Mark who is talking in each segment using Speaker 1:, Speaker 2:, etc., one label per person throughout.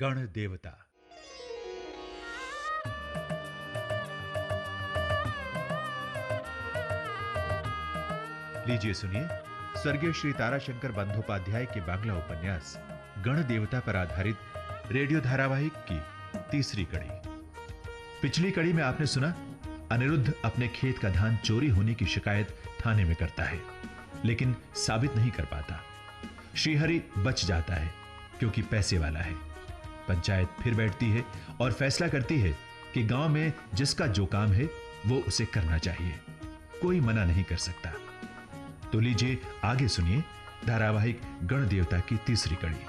Speaker 1: गण देवता। लीजिए सुनिए स्वर्गीय श्री ताराशंकर बंदोपाध्याय के बांग्ला उपन्यास गण देवता पर आधारित रेडियो धारावाहिक की तीसरी कड़ी। पिछली कड़ी में आपने सुना अनिरुद्ध अपने खेत का धान चोरी होने की शिकायत थाने में करता है, लेकिन साबित नहीं कर पाता। श्रीहरि बच जाता है क्योंकि पैसे वाला है। पंचायत फिर बैठती है और फैसला करती है कि गांव में जिसका जो काम है वो उसे करना चाहिए, कोई मना नहीं कर सकता। तो लीजिए आगे सुनिए धारावाहिक गण देवता की तीसरी कड़ी।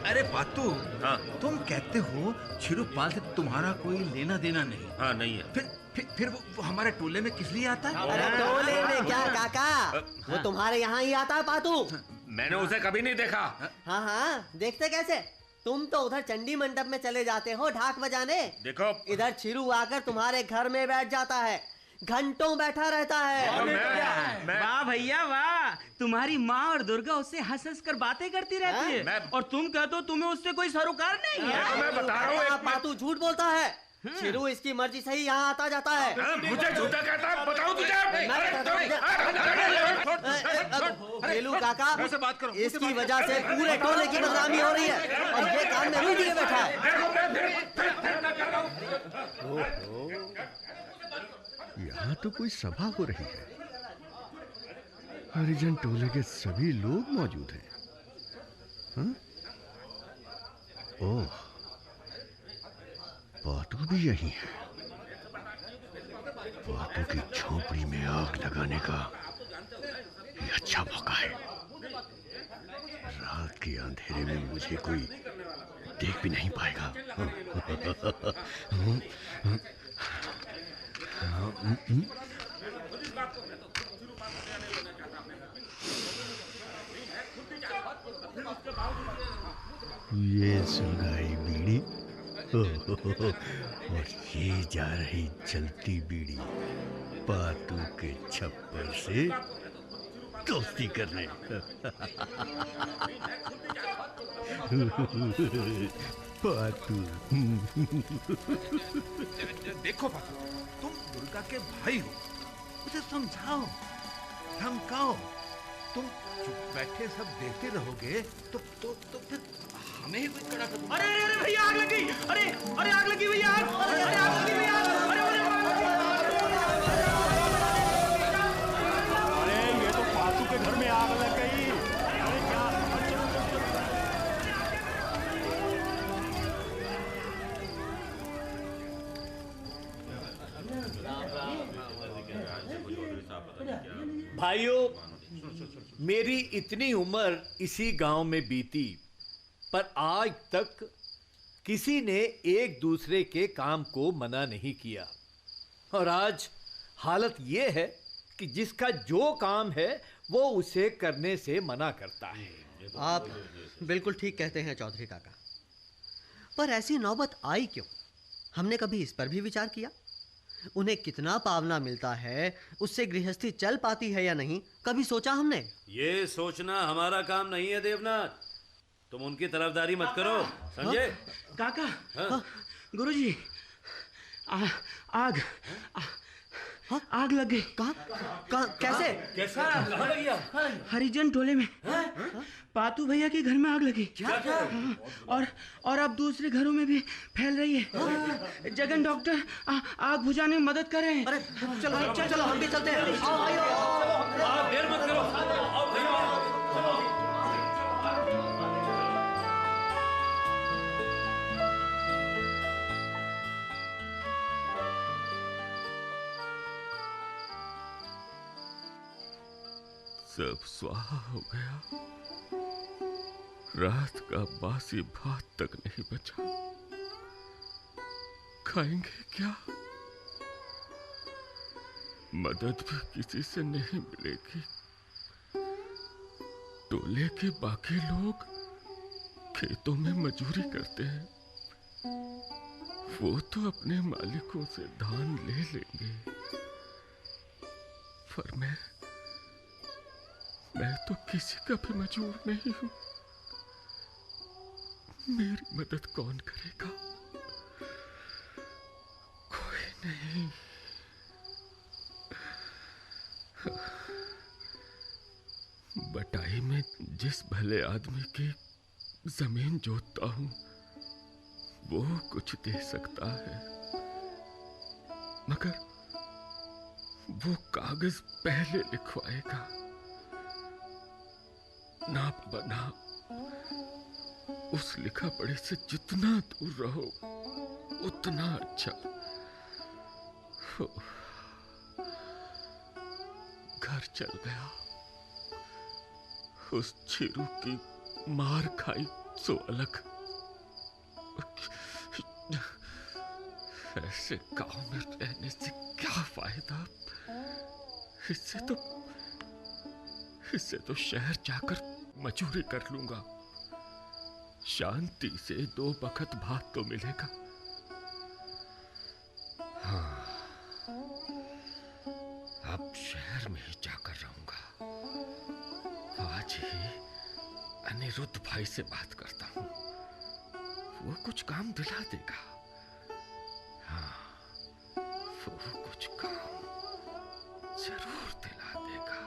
Speaker 2: अरे पातू,
Speaker 3: हाँ।
Speaker 2: तुम कहते हो छिरुपाल से तुम्हारा कोई लेना देना नहीं।
Speaker 3: हाँ, नहीं है।
Speaker 2: फिर वो हमारे टोले में किस लिए आता है?
Speaker 4: अरे टोले में क्या काका, वो तुम्हारे यहाँ ही आता है पातू।
Speaker 3: मैंने उसे कभी नहीं देखा।
Speaker 4: हाँ हाँ, देखते कैसे? तुम तो उधर चंडी मंडप में चले जाते हो ढाक बजाने।
Speaker 3: देखो,
Speaker 4: इधर छिरू आकर तुम्हारे घर में बैठ जाता है, घंटों बैठा रहता है।
Speaker 5: वाह भैया वाह, तुम्हारी माँ और दुर्गा उससे हंस हंस कर बातें करती रहती है और तुम कहते हो तुम्हें उससे कोई सरोकार नहीं है।
Speaker 3: मैं बता रहा हूँ,
Speaker 4: पातू झूठ बोलता है। छिरू इसकी मर्जी से ही यहाँ आता जाता है।
Speaker 3: मुझे झूठा कहता है, बताओ तुझे।
Speaker 4: बेलू काका,
Speaker 2: मुझसे बात करो।
Speaker 4: इसकी वजह से पूरे टोले की बदनामी हो रही है और ये कान में रुई दिए बैठा है।
Speaker 6: यहाँ तो कोई सभा हो रही है। हरिजन टोले के सभी लोग मौजूद हैं। हाँ? ओह, पातू भी यही है। पातू की झोपड़ी में आग लगाने का ये अच्छा मौका है। रात के अंधेरे में मुझे कोई देख भी नहीं पाएगा। ये सुलगाई बीड़ी और ये जा रही जलती बीड़ी पातू के छप्पर से दोस्ती करने। पातू,
Speaker 2: देखो पातू, तुम दुर्गा के भाई हो, उसे समझाओ, धमकाओ। तुम चुप बैठे सब देखते रहोगे तो फिर हमें ही कोई कड़ा कर।
Speaker 5: अरे अरे भैया आग लगी, अरे आग लगी भैया, अरे आग लगी भैया,
Speaker 7: अरे ये तो पातू के घर में आग लग गई। अरे क्या?
Speaker 8: भाइयों, मेरी इतनी उम्र इसी गांव में बीती, पर आज तक किसी ने एक दूसरे के काम को मना नहीं किया। और आज हालत ये है कि जिसका जो काम है वो उसे करने से मना करता है।
Speaker 4: आप बिल्कुल ठीक कहते हैं चौधरी काका, पर ऐसी नौबत आई क्यों? हमने कभी इस पर भी विचार किया? उन्हें कितना पावना मिलता है, उससे गृहस्थी चल पाती है या नहीं, कभी सोचा हमने?
Speaker 9: ये सोचना हमारा काम नहीं है देवनाथ, तुम उनकी तरफदारी मत करो, समझे?
Speaker 5: काका,
Speaker 9: हाँ?
Speaker 5: गुरुजी, आग आग लग गई।
Speaker 4: कहाँ? कैसे?
Speaker 9: कैसा? कहाँ लगी आग?
Speaker 5: हरिजन टोले में पातू भैया के घर में आग लगी।
Speaker 9: क्या?
Speaker 5: और अब दूसरे घरों में भी फैल रही है। जगन डॉक्टर आग बुझाने में मदद कर रहे हैं।
Speaker 4: अरे चलो हम भी चलते हैं। आओ भाई,
Speaker 9: आप देर मत करो, आओ भैया।
Speaker 10: सब स्वाहा हो गया। रात का बासी भात तक नहीं बचा। खाएंगे क्या? मदद भी किसी से नहीं मिलेगी। टोले के बाकी लोग खेतों में मजूरी करते हैं, वो तो अपने मालिकों से धान ले लेंगे, पर मैं तो किसी का भी मजूर नहीं हूं। मेरी मदद कौन करेगा? कोई नहीं। बटाई में जिस भले आदमी की जमीन जोतता हूं, वो कुछ दे सकता है, मगर वो कागज पहले लिखवाएगा। नाप बनाप उस लिखा पढ़े से जितना दूर रहो उतना अच्छा। घर चल गया, उस छिरू की मार खाई सो अलग। ऐसे गांव में रहने से क्या फायदा? इससे तो शहर जाकर मजूरी कर लूंगा, शांति से 2 वक्त भात तो मिलेगा। हाँ, अब शहर में ही जाकर रहूंगा। आज ही अनिरुद्ध भाई से बात करता हूं, वो कुछ काम दिला देगा। हाँ, वो कुछ काम जरूर दिला देगा।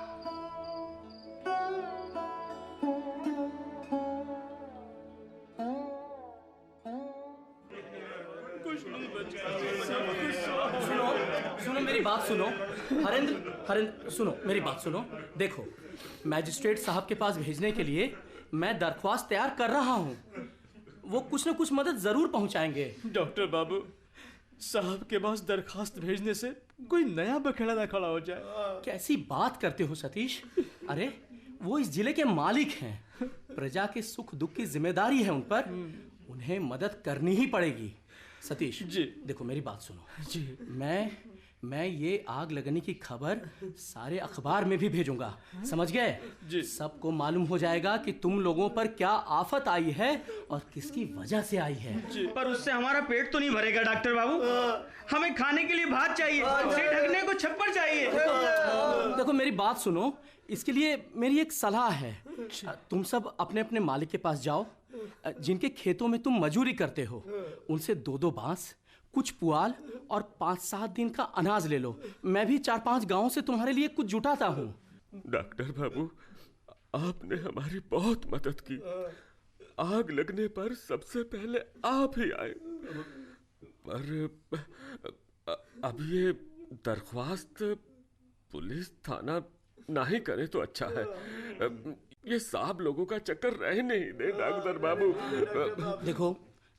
Speaker 11: सुनो मेरी बात सुनो। हरेंद्र सुनो मेरी बात सुनो। देखो, मैजिस्ट्रेट साहब के पास भेजने के लिए मैं दरख्वास्त तैयार कर रहा हूँ। वो कुछ न कुछ मदद जरूर पहुँचाएंगे।
Speaker 7: डॉक्टर बाबू साहब के पास दरखास्त भेजने से कोई नया बखेड़ा ना खड़ा हो जाए।
Speaker 11: कैसी बात करते हो सतीश? अरे वो इस जिले के मालिक हैं, प्रजा के सुख दुख की जिम्मेदारी है उन पर, उन्हें मदद करनी ही पड़ेगी। सतीश
Speaker 7: जी
Speaker 11: देखो मेरी बात सुनो
Speaker 7: जी।
Speaker 11: मैं ये आग लगने की खबर सारे अखबार में भी भेजूंगा, समझ गए?
Speaker 7: जी।
Speaker 11: सबको मालूम हो जाएगा कि तुम लोगों पर क्या आफत आई है और किसकी वजह से आई है।
Speaker 5: पर उससे हमारा पेट तो नहीं भरेगा डॉक्टर बाबू। हमें खाने के लिए भात चाहिए, सिर ढकने को छप्पर चाहिए।
Speaker 11: देखो मेरी बात सुनो, इसके लिए मेरी एक सलाह है। तुम सब अपने अपने मालिक के पास जाओ, जिनके खेतों में तुम मजूरी करते हो, उनसे 2-2 बांस, कुछ पुआल और 5-7 दिन का अनाज ले लो। मैं भी 4-5 गांवों से तुम्हारे लिए कुछ जुटाता हूँ।
Speaker 10: डॉक्टर बाबू, आपने हमारी बहुत मदद की। आग लगने पर सबसे पहले आप ही आए, पर अब ये दरख्वास्त पुलिस थाना ना ही करे तो अच्छा है। ये साहब लोगों का चक्कर रहने ही दे डॉक्टर बाबू।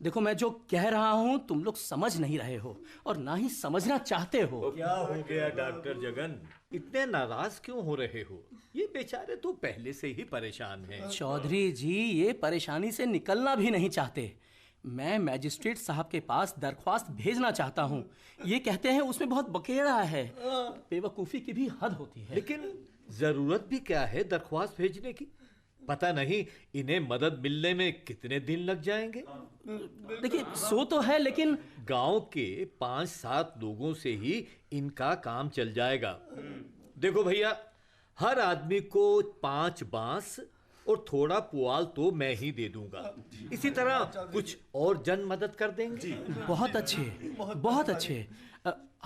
Speaker 11: देखो मैं जो कह रहा हूँ तुम लोग समझ नहीं रहे हो और ना ही समझना चाहते हो।
Speaker 8: क्या हो गया डॉक्टर जगन, इतने नाराज क्यों हो रहे हो? ये बेचारे तो पहले से ही परेशान हैं।
Speaker 11: चौधरी जी ये परेशानी से निकलना भी नहीं चाहते। मैं मैजिस्ट्रेट साहब के पास दरख्वास्त भेजना चाहता हूँ, ये कहते हैं उसमें बहुत बकेड़ा है। बेवकूफ़ी की भी हद होती है।
Speaker 8: लेकिन जरूरत भी क्या है दरख्वास्त भेजने की? पता नहीं इन्हें मदद मिलने में कितने दिन लग जाएंगे।
Speaker 11: देखिए सो तो है, लेकिन
Speaker 8: गांव के 5-7 लोगों से ही इनका काम चल जाएगा। देखो भैया, हर आदमी को 5 बांस और थोड़ा पुआल तो मैं ही दे दूंगा। इसी तरह कुछ और जन मदद कर देंगे।
Speaker 11: बहुत अच्छे।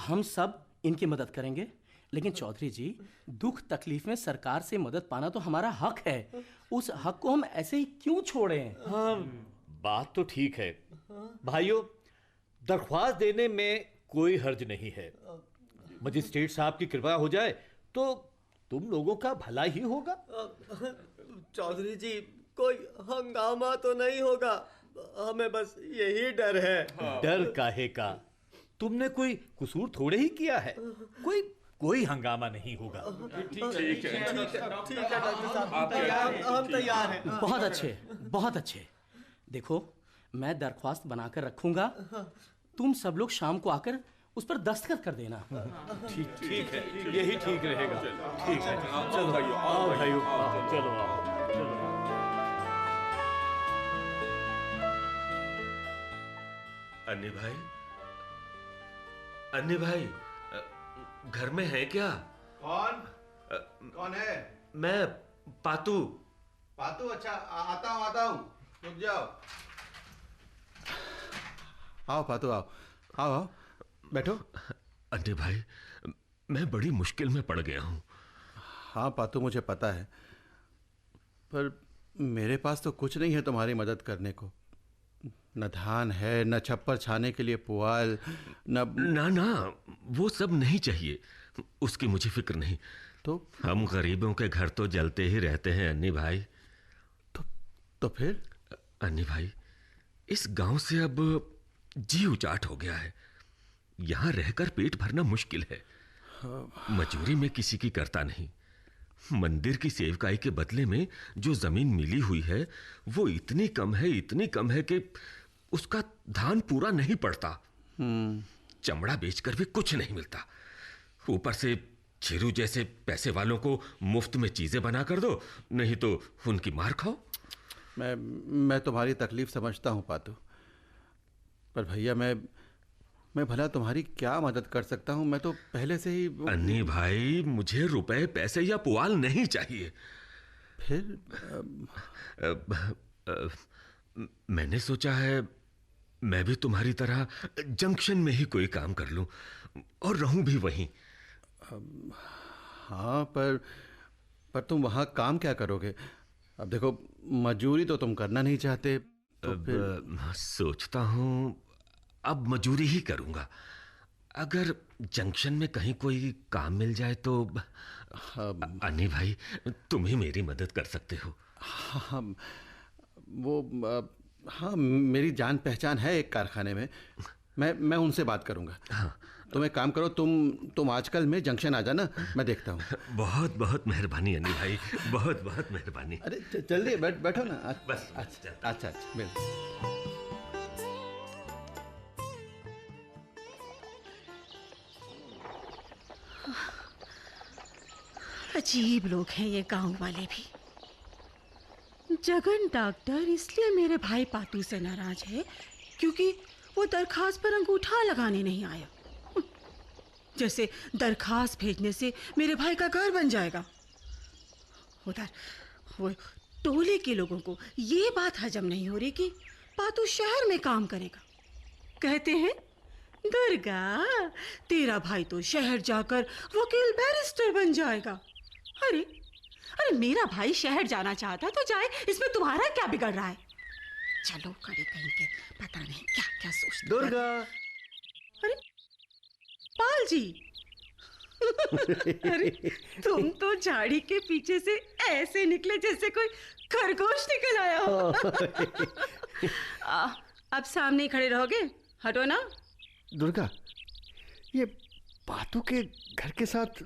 Speaker 11: हम सब इनकी मदद करेंगे, लेकिन चौधरी जी दुख तकलीफ में सरकार से मदद पाना तो हमारा हक है। उस हक को हम ऐसे ही क्यों छोड़ें?
Speaker 8: हाँ, बात तो ठीक है भाइयों, दरख्वास्त देने में कोई हर्ज नहीं है। मजिस्ट्रेट साहब की कृपा हो जाए तो तुम लोगों का भला ही होगा।
Speaker 4: चौधरी जी कोई हंगामा तो नहीं होगा? हमें बस यही डर है।
Speaker 8: डर काहे का? तुमने कोई कसूर थोड़े ही किया है। कोई हंगामा नहीं होगा।
Speaker 7: ठीक है
Speaker 4: डॉक्टर साहब, हम तैयार हैं।
Speaker 11: बहुत अच्छे। देखो मैं दरख्वास्त बनाकर रखूंगा, तुम सब लोग शाम को आकर उस पर दस्तखत कर देना।
Speaker 8: ठीक है, यही ठीक रहेगा। ठीक है, चलो आओ भाइयों, चलो आओ।
Speaker 3: अन्नी भाई, अन्नी भाई, घर में है क्या?
Speaker 2: कौन है?
Speaker 3: मैं पातू।
Speaker 2: पातू? अच्छा, आता हूँ, रुक जाओ। आओ पातू, आओ आओ आओ, बैठो।
Speaker 3: अन्नी भाई, मैं बड़ी मुश्किल में पड़ गया हूँ।
Speaker 2: हाँ पातू, मुझे पता है, पर मेरे पास तो कुछ नहीं है तुम्हारी मदद करने को। न धान है, न छप्पर छाने के लिए पुआल,
Speaker 3: ना ना, वो सब नहीं चाहिए, उसकी मुझे फिक्र नहीं।
Speaker 2: तो
Speaker 3: हम गरीबों के घर तो जलते ही रहते हैं अन्नी भाई।
Speaker 2: तो फिर?
Speaker 3: अन्नी भाई, इस गांव से अब जी उचाट हो गया है। यहां रहकर पेट भरना मुश्किल है। मजूरी में किसी की करता नहीं। मंदिर की सेवकाई के बदले में जो जमीन मिली हुई है वो इतनी कम है कि उसका धान पूरा नहीं पड़ता। चमड़ा बेचकर भी कुछ नहीं मिलता। ऊपर से चिरू जैसे पैसे वालों को मुफ्त में चीजें बना कर दो, नहीं तो उनकी मार खाओ।
Speaker 2: मैं तुम्हारी तकलीफ समझता हूँ पातू, पर भैया मैं भला तुम्हारी क्या मदद कर सकता हूँ? मैं तो पहले से ही।
Speaker 3: अन्नी भाई, मुझे रुपए, पैसे या पुआल नहीं चाहिए।
Speaker 2: फिर?
Speaker 3: मैंने सोचा है मैं भी तुम्हारी तरह जंक्शन में ही कोई काम कर लूं और रहूं भी वहीं।
Speaker 2: हाँ, पर तुम वहाँ काम क्या करोगे? अब देखो, मजूरी तो तुम करना नहीं चाहते, तो फिर
Speaker 3: सोचता हूँ अब मजूरी ही करूंगा। अगर जंक्शन में कहीं कोई काम मिल जाए तो अन्नी भाई, तुम ही मेरी मदद कर सकते हो।
Speaker 2: हाँ, मेरी जान पहचान है एक कारखाने में, मैं उनसे बात करूंगा।
Speaker 3: हाँ।
Speaker 2: तुम एक काम करो, तुम आजकल में जंक्शन आ जाना, मैं देखता हूँ।
Speaker 3: बहुत बहुत मेहरबानी अन्नी भाई, बहुत बहुत मेहरबानी।
Speaker 2: अरे जल्दी बैठो ना।
Speaker 3: बस
Speaker 2: अच्छा बिल्कुल।
Speaker 12: अजीब लोग हैं ये गांव वाले भी। जगन डॉक्टर इसलिए मेरे भाई पातू से नाराज है क्योंकि वो दरखास्त पर अंगूठा लगाने नहीं आया। जैसे दरखास्त भेजने से मेरे भाई का घर बन जाएगा। उधर वो टोले के लोगों को ये बात हजम नहीं हो रही कि पातू शहर में काम करेगा। कहते हैं, दुर्गा, तेरा भाई तो शहर जाकर वकील बैरिस्टर बन जाएगा। अरे मेरा भाई शहर जाना चाहता तो जाए, इसमें तुम्हारा क्या बिगड़ रहा है? चलो करे कहीं के, पता नहीं क्या क्या सोचते।
Speaker 6: दुर्गा।
Speaker 12: अरे पाल जी। अरे तुम तो झाड़ी के पीछे से ऐसे निकले जैसे कोई खरगोश निकल आया हो। अब सामने ही खड़े रहोगे? हटो ना।
Speaker 6: दुर्गा, ये पातू के घर के साथ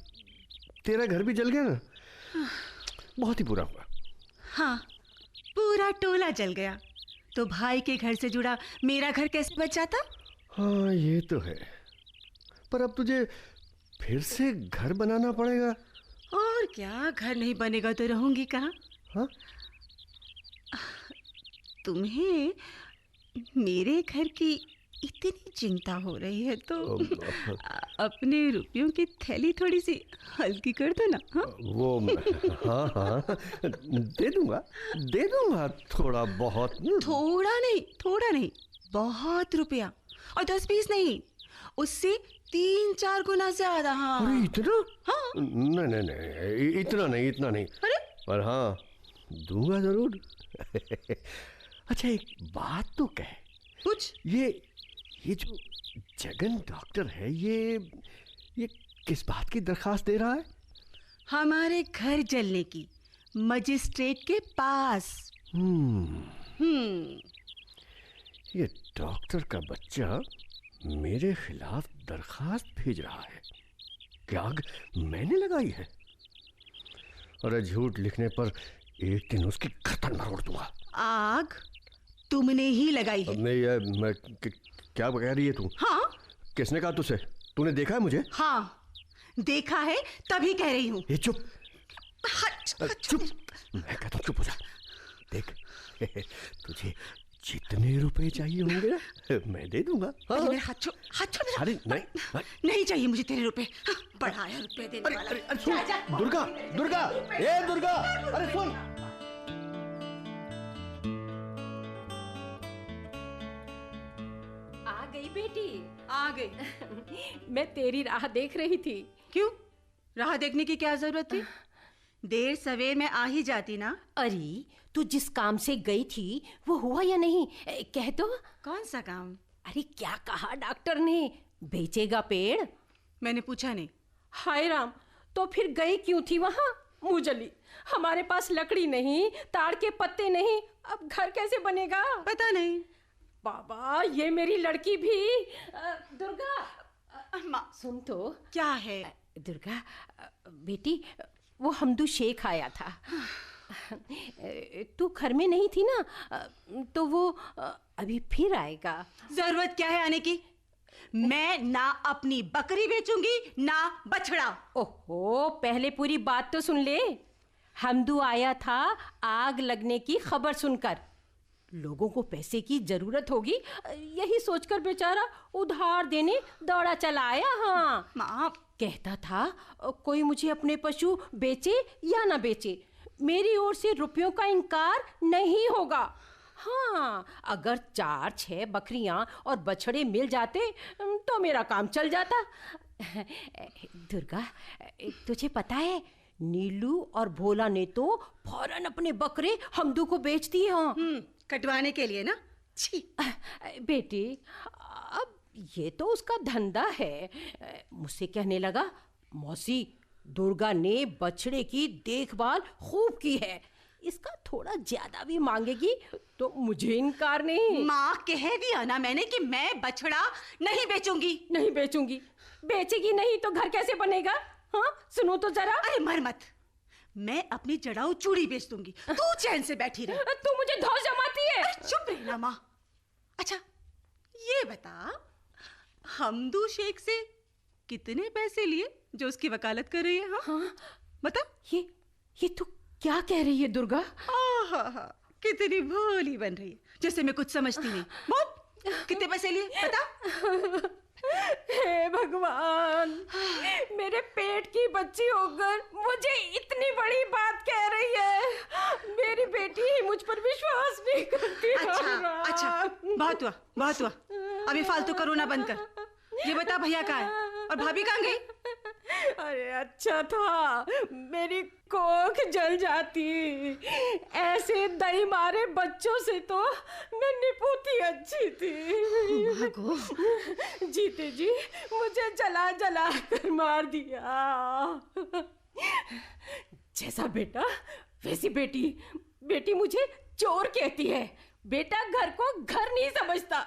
Speaker 6: तेरा घर भी जल गया ना? बहुत ही बुरा हुआ।
Speaker 12: हाँ, पूरा टोला जल गया तो भाई के घर से जुड़ा मेरा घर कैसे बच जाता?
Speaker 6: हाँ, ये तो है, पर अब तुझे फिर से घर बनाना पड़ेगा।
Speaker 12: और क्या, घर नहीं बनेगा तो रहूंगी कहाँ?
Speaker 6: हाँ?
Speaker 12: तुम्हें मेरे घर की इतनी चिंता हो रही है तो अपने रुपयों की थैली थोड़ी सी हल्की कर दो ना। हाँ?
Speaker 6: वो हाँ, दे दूंगा थोड़ा बहुत।
Speaker 12: थोड़ा नहीं, बहुत रुपया, और 10-20 नहीं, उससे 3-4 गुना ज्यादा। हाँ।
Speaker 6: अरे इतना?
Speaker 12: हाँ।
Speaker 6: नहीं, इतना नहीं।
Speaker 12: अरे
Speaker 6: पर हाँ, दूंगा जरूर। अच्छा, एक बात तो कह।
Speaker 12: कुछ?
Speaker 6: ये जो जगन डॉक्टर है, ये किस बात की दरखास्त दे रहा है?
Speaker 12: हमारे घर जलने की, मजिस्ट्रेट के पास।
Speaker 6: ये डॉक्टर का बच्चा मेरे खिलाफ दरखास्त भेज रहा है। क्या आग मैंने लगाई है? अरे झूठ लिखने पर एक दिन उसकी गर्दन मरोड़ दूंगा।
Speaker 12: आग तुमने ही लगाई है।
Speaker 6: नहीं, मैं क्या कह रही है तू?
Speaker 12: हाँ।
Speaker 6: किसने कहा तुझसे? तूने देखा है मुझे?
Speaker 12: हाँ, देखा है, तभी कह रही हूँ।
Speaker 6: ये चुप। चुप। मैं कहता हूँ चुप हो जा। देख, तुझे जितने रुपए चाहिए होंगे ना मैं दे दूंगा। हाँ।
Speaker 12: मेरे हाथ छोड़।
Speaker 6: अरे नहीं
Speaker 12: नहीं चाहिए मुझे तेरे रुपए। बड़ा आया रुपए देने वाला।
Speaker 6: अरे सुन दुर्गा, दुर्गा, ए दुर्गा, अरे सुन।
Speaker 13: आ गई बेटी,
Speaker 12: आ गई।
Speaker 13: मैं तेरी राह देख रही थी।
Speaker 12: क्यों? राह देखने की क्या जरूरत थी? देर सवेर में आ ही जाती ना।
Speaker 13: अरे तू जिस काम से गई थी वो हुआ या नहीं, कह तो।
Speaker 12: कौन सा काम?
Speaker 13: अरे क्या कहा डॉक्टर ने? बेचेगा पेड़?
Speaker 12: मैंने पूछा नहीं।
Speaker 13: हाय राम, तो फिर गई क्यों थी वहां? मुजली, हमारे पास लकड़ी नहीं, ताड़ के पत्ते नहीं, अब घर कैसे बनेगा?
Speaker 12: पता नहीं।
Speaker 13: बाबा, ये मेरी लड़की भी। दुर्गा
Speaker 12: माँ
Speaker 13: सुन तो।
Speaker 12: क्या है?
Speaker 13: दुर्गा बेटी, वो हमदू शेख आया था। तू घर में नहीं थी ना, तो वो अभी फिर आएगा।
Speaker 12: जरूरत क्या है आने की? मैं ना अपनी बकरी बेचूंगी ना बछड़ा।
Speaker 13: ओहो, पहले पूरी बात तो सुन ले। हमदू आया था आग लगने की खबर सुनकर। लोगों को पैसे की जरूरत होगी, यही सोचकर बेचारा उधार देने दौड़ा चला आया। हाँ
Speaker 12: माँ,
Speaker 13: कहता था कोई मुझे अपने पशु बेचे या ना बेचे, मेरी ओर से रुपयों का इनकार नहीं होगा। हाँ, अगर 4-6 बकरियां और बछड़े मिल जाते तो मेरा काम चल जाता। दुर्गा, तुझे पता है नीलू और भोला ने तो फौरन अपने बकरे हमदू को बेच दिए। हाँ,
Speaker 12: कटवाने के लिए ना। छी
Speaker 13: बेटी, अब ये तो उसका धंधा है। मुझसे कहने लगा, मौसी दुर्गा ने बछड़े की देखभाल खूब की है, इसका थोड़ा ज्यादा भी मांगेगी तो मुझे इनकार नहीं।
Speaker 12: माँ, कह दिया ना मैंने कि मैं बछड़ा नहीं बेचूंगी।
Speaker 13: नहीं बेचूंगी? बेचेगी नहीं तो घर कैसे बनेगा? हाँ, सुनो तो जरा।
Speaker 12: अरे मर मत, मैं अपनी जड़ाऊ चूड़ी बेच दूंगी, तू चैन से बैठी रह।
Speaker 13: तू मुझे धौस जमाती है।
Speaker 12: चुप रहना माँ। अच्छा ये बता, हमदू शेख से कितने पैसे लिए जो उसकी वकालत कर रही है? हाँ,
Speaker 13: हाँ
Speaker 12: बता।
Speaker 13: ये तू क्या कह रही है दुर्गा?
Speaker 12: कितनी भोली बन रही है, जैसे मैं कुछ समझती नहीं। बोल, कितने पैसे लिए बता।
Speaker 13: हे भगवान, मेरे पेट की बच्ची होकर मुझे इतनी बड़ी बात कह रही है। मेरी बेटी ही मुझ पर विश्वास नहीं करती।
Speaker 12: अच्छा, बहुत हुआ, बहुत हुआ। अभी फालतू करो ना, बंद कर। ये बता, भैया कहाँ है और भाभी कहाँ गई?
Speaker 13: अरे अच्छा था मेरी कोख जल जाती, ऐसे दही मारे बच्चों से तो मैं निपुती अच्छी थी। जीते जी मुझे जला जला कर मार दिया। जैसा बेटा वैसी बेटी। बेटी मुझे चोर कहती है, बेटा घर को घर नहीं समझता।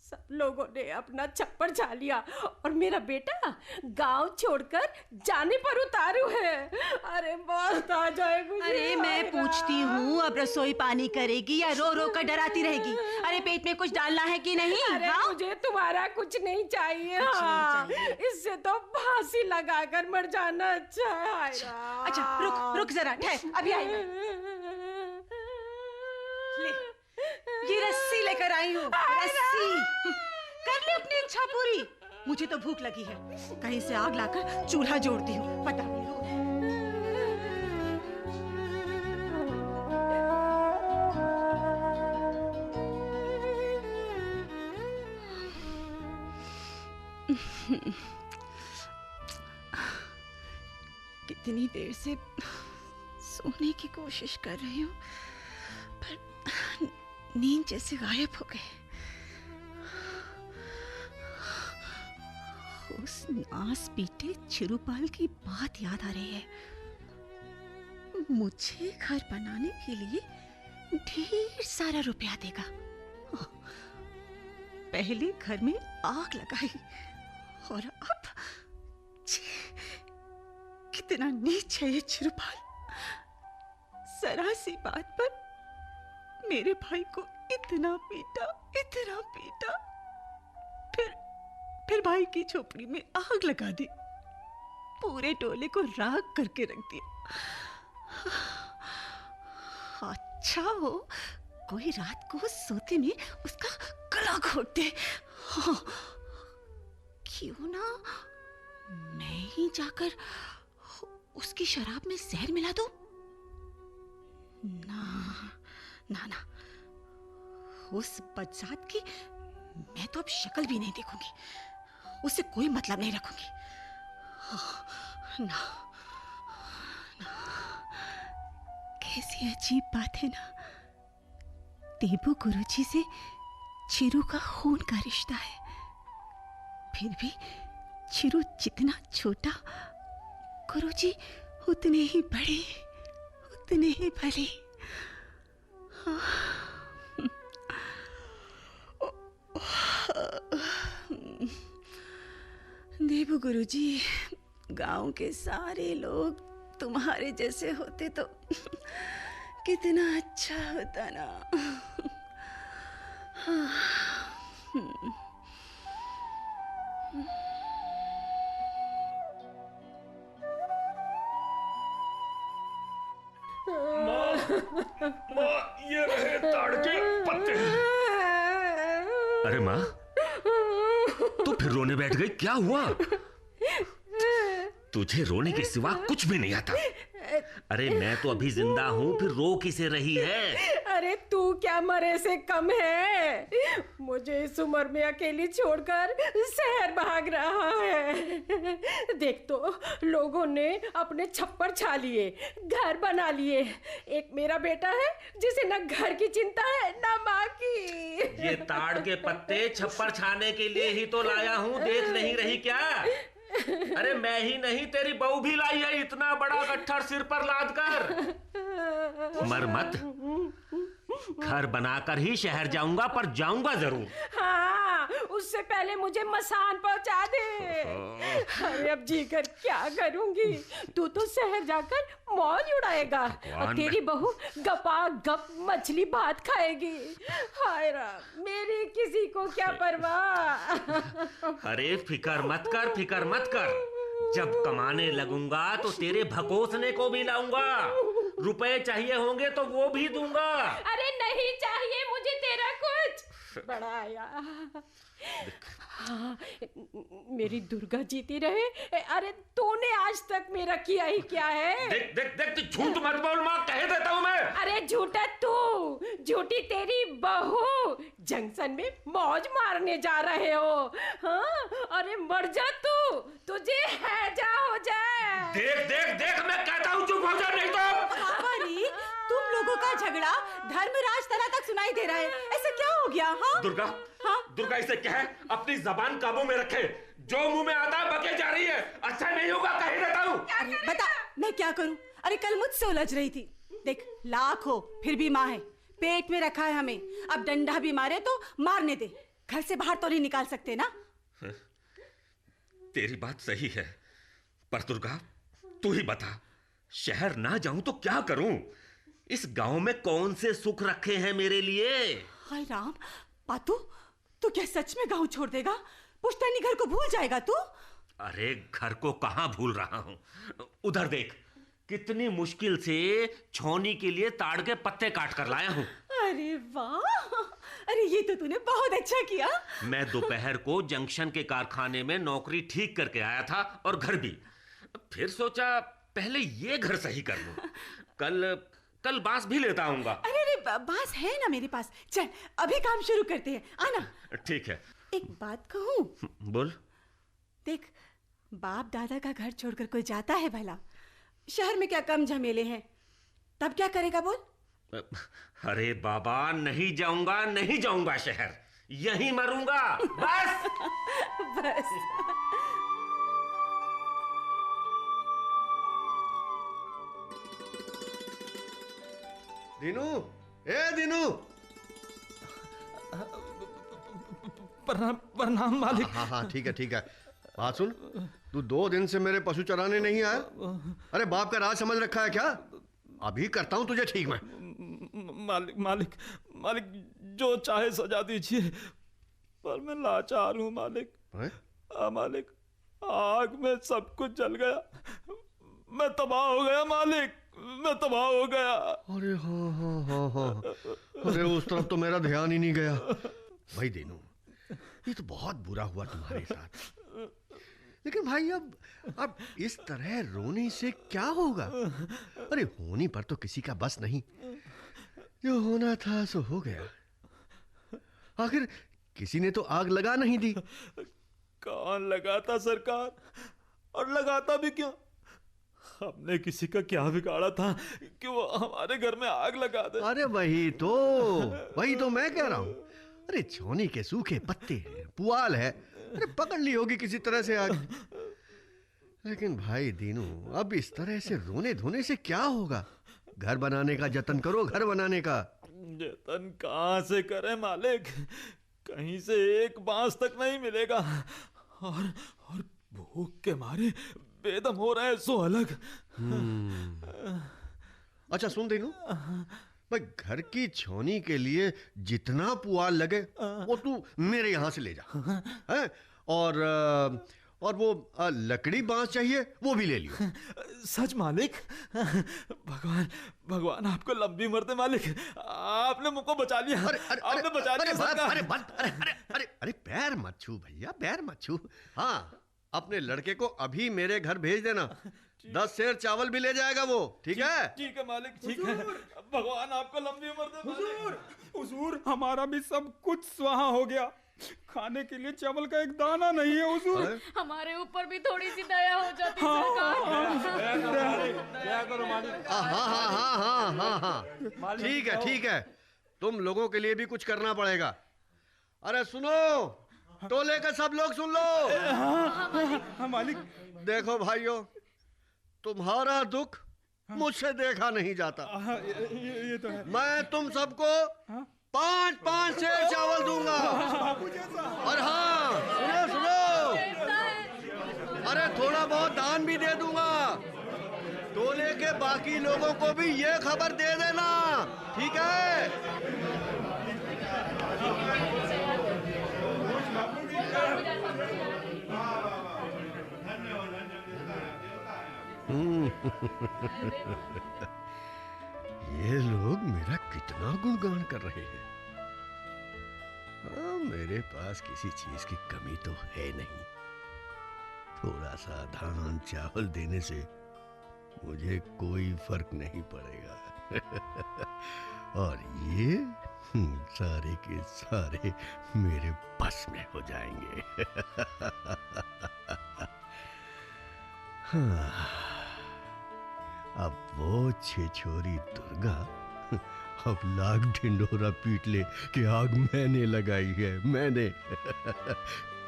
Speaker 13: सब लोगों ने अपना छप्पर छा लिया और मेरा बेटा गांव छोड़कर जाने पर उतारू है। अरे मौत आ जाए मुझे।
Speaker 12: अरे मैं पूछती हूँ, अब रसोई पानी करेगी या रो रो कर डराती रहेगी? अरे पेट में कुछ डालना है कि नहीं?
Speaker 13: अरे हाँ? मुझे तुम्हारा कुछ नहीं चाहिए। हाँ, इससे तो फांसी लगाकर मर जाना अच्छा है।
Speaker 12: अच्छा रुक रुक जरा, ठहर, अभी आई। ये रस्सी लेकर आई हूँ, रस्सी। कर ले अपनी इच्छा पूरी। मुझे तो भूख लगी है, कहीं से आग लाकर चूल्हा जोड़ती हूँ। पता नहीं। कितनी देर से सोने की कोशिश कर रही हूँ, पर नींद जैसे गायब हो गए। उस नास पीटे चिरुपाल की बात याद आ रही है। मुझे घर बनाने के लिए ढेर सारा रुपया देगा। पहले घर में आग लगाई और अब कितना नीच है ये चिरुपाल। जरा सी बात पर मेरे भाई को इतना पीटा, इतना पीटा, फिर भाई की झोपड़ी में आग लगा दी, पूरे टोले को राख करके रख दिया। अच्छा हो कोई रात को सोते में उसका गला घोट दे। हाँ, क्यों ना मैं ही जाकर उसकी शराब में जहर मिला दूं? ना ना ना, उस बदजात की मैं तो अब शक्ल भी नहीं देखूंगी, उससे कोई मतलब नहीं रखूंगी। ना, ना, कैसी अजीब बात है ना, देबू गुरुजी से चिरू का खून का रिश्ता है, फिर भी चिरू जितना छोटा, गुरुजी उतने ही बड़े, उतने ही भले। देबू गुरुजी, गांव के सारे लोग तुम्हारे जैसे होते तो कितना अच्छा होता ना।
Speaker 3: माँ, ये रहे ताड़ के पत्ते। अरे माँ, तू फिर रोने बैठ गई, क्या हुआ? तुझे रोने के सिवा कुछ भी नहीं आता। अरे मैं तो अभी जिंदा हूँ, फिर रो किसे रही है?
Speaker 13: अरे तू क्या मरे से कम है? मुझे इस उम्र में अकेली छोड़कर शहर भाग रहा है। देख तो, लोगों ने अपने छप्पर छा लिए, घर बना लिए। एक मेरा बेटा है जिसे न घर की चिंता है न माँ की।
Speaker 3: ये ताड़ के पत्ते छप्पर छाने के लिए ही तो लाया हूँ, देख नहीं रही क्या? अरे मैं ही नहीं, तेरी बहू भी लाई है इतना बड़ा गट्ठर सिर पर लाद कर। मर मत, घर बनाकर ही शहर जाऊंगा, पर जाऊंगा जरूर।
Speaker 13: हाँ, उससे पहले मुझे मसान पहुंचा दे। अरे अब जीकर क्या करूंगी? तू तो शहर जाकर मौज उड़ाएगा और तेरी बहू गपा गप मछली भात खाएगी। हाय राम, मेरी किसी को क्या परवाह।
Speaker 3: अरे फिकर मत कर, फिकर मत कर। जब कमाने लगूंगा तो तेरे भकोसने को भी लाऊंगा। रुपए चाहिए होंगे तो वो भी दूंगा।
Speaker 13: अरे नहीं चाहिए मुझे तेरा कुछ। बड़ा आया। हाँ, मेरी दुर्गा जीती रहे। अरे तूने आज तक मेरा किया ही क्या है?
Speaker 3: देख देख देख, झूठ मत बोल माँ, कह देता हूँ मैं।
Speaker 13: अरे झूठा तू, झूठी तेरी बहू। जंक्शन में मौज मारने जा रहे हो। हाँ, अरे मर जा तू, तुझे हैजा हो जाए।
Speaker 3: देख देख देख, मैं कहता हूँ चुप हो जा, नहीं तो।
Speaker 12: हमारी तुम लोगों का झगड़ा धर्मराज तरह तक सुनाई दे रहा है, ऐसा क्या हो गया? हाँ
Speaker 3: दुर्गा, हाँ? दुर्गा इसे कहे अपनी जबान काबू में रखे। जो मुंह में आता है बके जा रही है, अच्छा नहीं होगा, कह देता हूँ।
Speaker 12: बता मैं क्या करूं? अरे कल मुझसे उलझ रही थी। देख, लाख हो फिर भी माँ है, पेट में रखा है हमें। अब डंडा भी मारे तो मारने दे, घर से बाहर तो नहीं निकाल सकते ना।
Speaker 3: तेरी बात सही है, पर दुर्गा तू ही बता, शहर ना जाऊं तो क्या करूं? इस गांव में कौन से सुख रखे हैं मेरे लिए?
Speaker 12: हाय राम, पातू तू क्या सच में गांव छोड़ देगा? पुश्तैनी घर को भूल जाएगा तू?
Speaker 3: अरे घर को कहां भूल रहा हूं, उधर देख, कितनी मुश्किल से छौनी के लिए ताड़ के पत्ते काट कर लाया हूं।
Speaker 12: अरे वाह, अरे ये तो तूने बहुत अच्छा किया।
Speaker 3: मैं दोपहर को जंक्शन के कारखाने में नौकरी ठीक करके आया था और घर भी। फिर सोचा पहले ये घर सही कर लूं, कल बांस भी लेता आऊंगा।
Speaker 12: अरे बांस है ना मेरे पास, चल अभी काम शुरू करते हैं, आना।
Speaker 3: ठीक है।
Speaker 12: एक बात कहूं?
Speaker 3: बोल।
Speaker 12: देख, बाप दादा का घर छोड़कर कोई जाता है भला? शहर में क्या कम झमेले हैं, तब क्या करेगा बोल?
Speaker 3: अरे बाबा, नहीं जाऊंगा, नहीं जाऊंगा शहर, यहीं मरूंगा बस।
Speaker 12: बस।
Speaker 6: दीनू, ए दीनू।
Speaker 7: प्रणाम मालिक।
Speaker 6: हाँ हाँ ठीक है ठीक है। बात सुन, तू 2 दिन से मेरे पशु चराने नहीं आया। अरे बाप का राज समझ रखा है क्या? अभी करता हूँ तुझे ठीक मैं।
Speaker 7: मालिक मालिक मालिक, जो चाहे सजा दीजिए, पर मैं लाचार हूँ मालिक। मालिक, आग में सब कुछ जल गया, मैं तबाह हो गया मालिक। मैं तबाह हो गया।
Speaker 6: अरे हाँ हाँ हाँ हाँ, अरे उस तरफ तो मेरा ध्यान ही नहीं गया। भाई दीनू, ये तो बहुत बुरा हुआ तुम्हारे साथ। लेकिन भाई अब इस तरह रोने से क्या होगा? अरे होने पर तो किसी का बस नहीं, जो होना था सो हो गया। आखिर किसी ने तो आग लगा नहीं दी।
Speaker 7: कौन लगाता सरकार, और लगाता भी क्यों? हमने किसी का क्या बिगाड़ा था कि वो हमारे घर में आग लगा दे?
Speaker 6: अरे वही तो मैं कह रहा हूं। अरे छौनी के सूखे पत्ते हैं, पुआल है, अरे पकड़ ली होगी किसी तरह से आग। लेकिन भाई दीनू, अब इस तरह से रोने धोने से क्या होगा? घर बनाने का जतन करो, घर बनाने का।
Speaker 7: जतन कहां से करें मालिक? कहीं से एक बांस तक नहीं मिलेगा, और भूख के मारे बेदम हो रहे हैं सो अलग।
Speaker 6: अच्छा सुन दीनू, भाई घर की छौनी के लिए जितना पुआल लगे वो तू मेरे यहां से ले जा, है? और वो लकड़ी बांस चाहिए वो भी ले लियो।
Speaker 7: सच मालिक? भगवान आपको लंबी उम्र दे मालिक, आपने मुझको बचा लिया। आपने बचा लिया।
Speaker 6: अरे पैर मत छू भैया, पैर मत छू। हाँ, अपने लड़के को अभी मेरे घर भेज देना, 10 सेर चावल भी ले जाएगा वो, ठीक है?
Speaker 7: ठीक है मालिक, ठीक है। भगवान आपको लंबी उम्र दे। हुजूर, हमारा भी सब कुछ स्वाहा हो गया, खाने के लिए चावल का एक दाना नहीं है हुजूर।
Speaker 14: हमारे ऊपर भी थोड़ी सी दया हो जाती सरकार।
Speaker 6: दया करो मालिक। हाँ, ठीक है, तुम लोगों के लिए भी कुछ करना पड़ेगा। अरे सुनो, टोले का सब लोग सुन लो।
Speaker 7: हाँ मालिक।
Speaker 6: देखो भाइयों, तुम्हारा दुख मुझसे देखा नहीं जाता।
Speaker 7: ये तो है।
Speaker 6: मैं तुम सबको 5-5 सेर चावल दूंगा। और हाँ सुनो, अरे थोड़ा बहुत दान भी दे दूंगा। टोले के बाकी लोगों को भी ये खबर दे देना, ठीक है? ये लोग मेरा कितना गुणगान कर रहे हैं। हाँ, मेरे पास किसी चीज की कमी तो है नहीं। थोड़ा सा धान चावल देने से मुझे कोई फर्क नहीं पड़ेगा। और ये सारे के सारे मेरे बस में हो जाएंगे। हाँ, अब वो छिछोरी दुर्गा अब लाख ढिंडोरा पीट ले कि आग मैंने लगाई है, मैंने।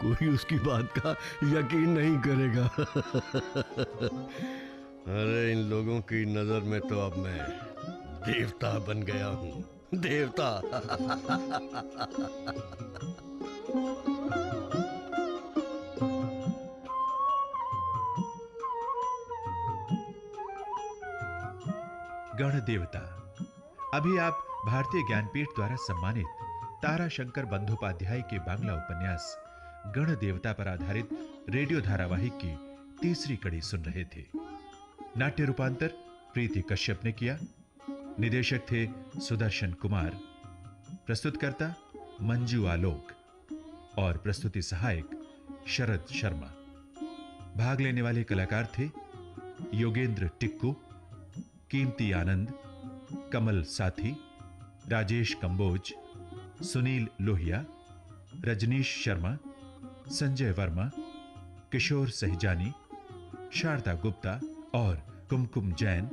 Speaker 6: कोई उसकी बात का यकीन नहीं करेगा। अरे इन लोगों की नजर में तो अब मैं देवता बन गया हूँ, देवता।
Speaker 1: गण देवता। अभी आप भारतीय ज्ञानपीठ द्वारा सम्मानित ताराशंकर बंदोपाध्याय के बांग्ला उपन्यास गण देवता पर आधारित रेडियो धारावाहिक की तीसरी कड़ी सुन रहे थे। नाट्य रूपांतर प्रीति कश्यप ने किया। निदेशक थे सुदर्शन कुमार। प्रस्तुतकर्ता मंजू आलोक और प्रस्तुति सहायक शरद शर्मा। भाग लेने वाले कलाकार थे योगेंद्र टिक्कू, कीमती आनंद, कमल साथी, राजेश कंबोज, सुनील लोहिया, रजनीश शर्मा, संजय वर्मा, किशोर सहजानी, शारदा गुप्ता और कुमकुम जैन